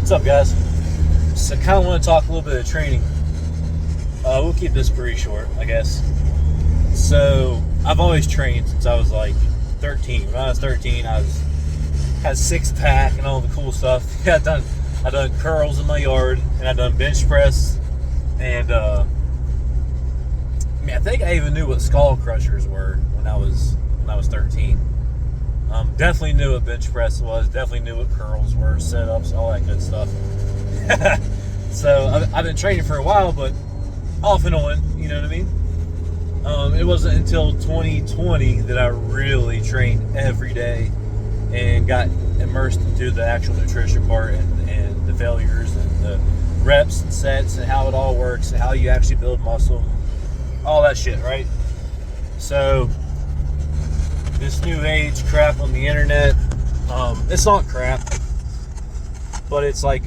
What's up, guys? So I kind of want to talk a little bit of training. We'll keep this pretty short, I guess. So I've always trained since I was like 13. When I was 13, had a six pack and all the cool stuff. Yeah, I done curls in my yard, and I done bench press, and I think I even knew what skull crushers were when I was 13. Definitely knew what bench press was. Definitely knew what curls were, sit-ups, all that good stuff. So I've been training for a while, but off and on, you know what I mean? It wasn't until 2020 that I really trained every day and got immersed into the actual nutrition part and the failures and the reps and sets and how it all works and how you actually build muscle, all that shit, right? So this new age crap on the internet, it's not crap, but it's like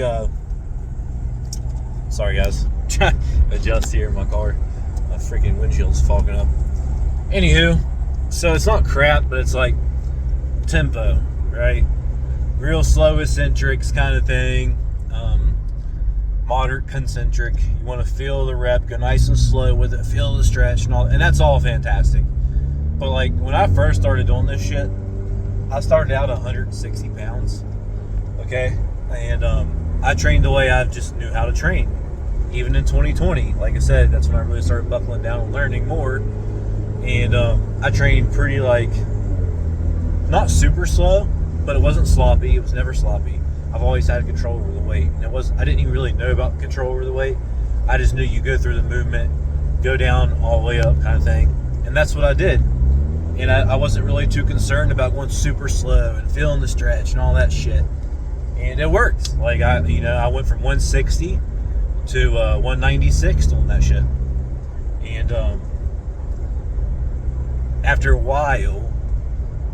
sorry guys, trying to adjust here in my car. My freaking windshield's fogging up. Anywho, so it's not crap, but it's like tempo, right? Real slow eccentrics kind of thing. Moderate concentric. You want to feel the rep, go nice and slow with it, feel the stretch and all, and that's all fantastic. But like when I first started doing this shit, I started out 160 pounds. Okay? And I trained the way I just knew how to train. Even in 2020, like I said, that's when I really started buckling down and learning more. And I trained pretty, like, not super slow, but it wasn't sloppy. It was never sloppy. I've always had control over the weight. And I didn't even really know about control over the weight. I just knew you go through the movement, go down all the way up kind of thing. And that's what I did. And I wasn't really too concerned about going super slow and feeling the stretch and all that shit. And it worked. Like, I went from 160 to 196 on that shit. And after a while,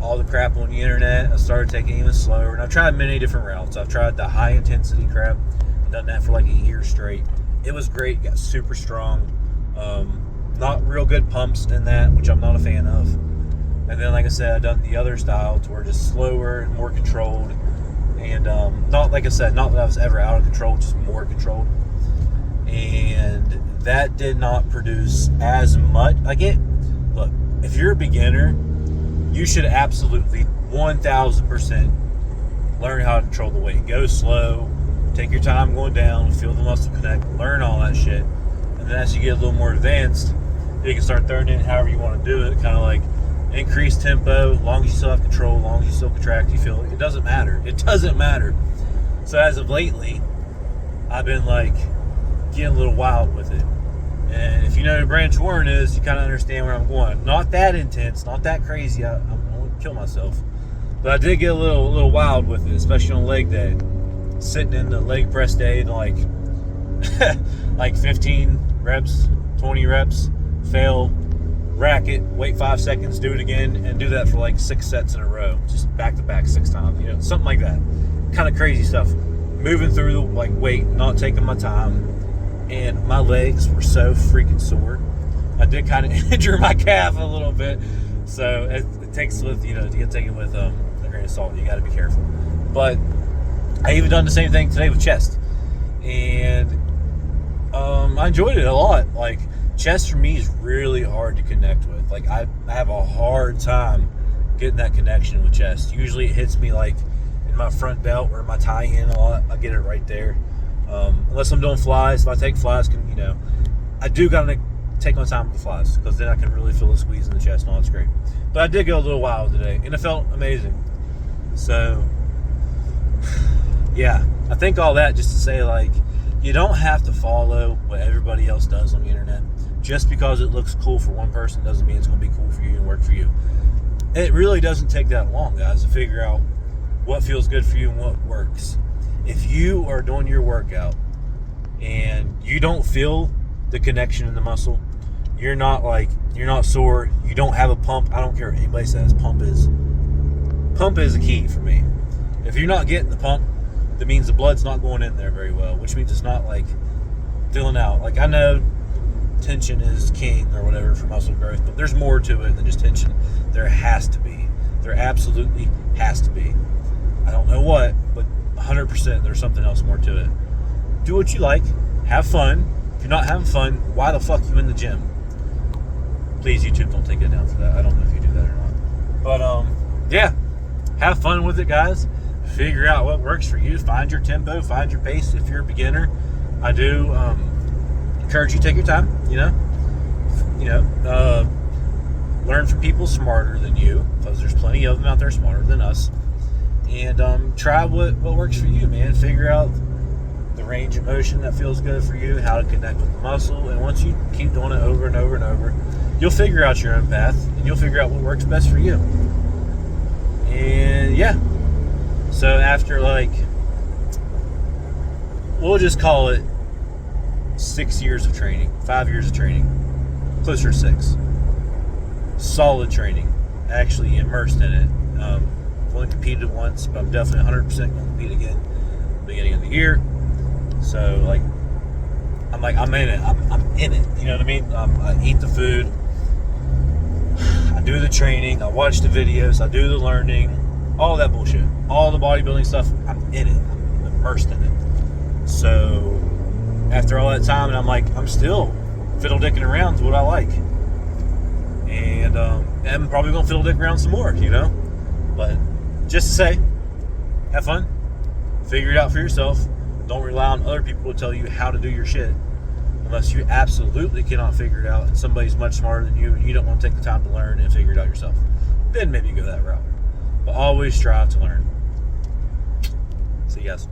all the crap on the internet, I started taking it even slower. And I've tried many different routes. I've tried the high intensity crap. I've done that for like a year straight. It was great. Got super strong. Not real good pumps in that, which I'm not a fan of. And then, like I said, I've done the other style to where just slower and more controlled. And not, like I said, not that I was ever out of control, just more controlled. And that did not produce as much. Look, if you're a beginner, you should absolutely 1000% learn how to control the weight. Go slow, take your time going down, feel the muscle connect, learn all that shit. And then as you get a little more advanced, you can start throwing in however you want to do it, kind of like increase tempo, as long as you still have control, as long as you still contract, you feel it doesn't matter. It doesn't matter. So as of lately, I've been like getting a little wild with it. And if you know who Branch Warren is, you kind of understand where I'm going. Not that intense, not that crazy. I won't kill myself. But I did get a little wild with it, especially on leg day. Sitting in the leg press day to like like 15 reps, 20 reps, fail, rack it, wait 5 seconds, do it again, and do that for like 6 sets in a row, just back to back 6 times, something like that. Kind of crazy stuff. Moving through the like weight, not taking my time, and my legs were so freaking sore. I did kind of injure my calf a little bit, so it takes with you get taken with a grain of salt. You got to be careful. But I even done the same thing today with chest, and I enjoyed it a lot. Like, chest for me is really hard to connect with. Like, I have a hard time getting that connection with chest. Usually it hits me like in my front belt or my tie-in a lot. I get it right there. Unless I'm doing flies. If I take flies, I do gotta take my time with the flies, because then I can really feel the squeeze in the chest and all. It's great. But I did go a little wild today, and it felt amazing. So yeah, I think all that just to say, like, you don't have to follow what everybody else does on the internet. Just because it looks cool for one person doesn't mean it's going to be cool for you and work for you. It really doesn't take that long, guys, to figure out what feels good for you and what works. If you are doing your workout and you don't feel the connection in the muscle, you're not sore, you don't have a pump. I don't care what anybody says, pump is a key for me. If you're not getting the pump, that means the blood's not going in there very well, which means it's not like filling out. Like, I know tension is king or whatever for muscle growth, but there's more to it than just tension. There has to be. There absolutely has to be. I don't know what, but 100% there's something else more to it. Do what you like, have fun. If you're not having fun, why the fuck you in the gym? Please, YouTube, don't take it down for that. I don't know if you do that or not. But yeah, have fun with it, guys. Figure out what works for you. Find your tempo, find your pace. If you're a beginner, I do encourage you to take your time. Learn from people smarter than you, because there's plenty of them out there smarter than us. And try what works for you, man. Figure out the range of motion that feels good for you, how to connect with the muscle. And once you keep doing it over and over and over, you'll figure out your own path, and you'll figure out what works best for you. And yeah, so after we'll just call it 6 years of training, 5 years of training, closer to 6. Solid training, actually immersed in it. I've only competed once, but I'm definitely 100% going to compete again at the beginning of the year. So I'm in it. I'm in it. You know what I mean? I eat the food. I do the training. I watch the videos. I do the learning. All that bullshit. All the bodybuilding stuff. I'm in it. I'm immersed in it. So after all that time, and I'm still fiddle-dicking around is what I like. And I'm probably going to fiddle-dick around some more, But just to say, have fun. Figure it out for yourself. Don't rely on other people to tell you how to do your shit. Unless you absolutely cannot figure it out and somebody's much smarter than you and you don't want to take the time to learn and figure it out yourself. Then maybe go that route. But always strive to learn. See you guys.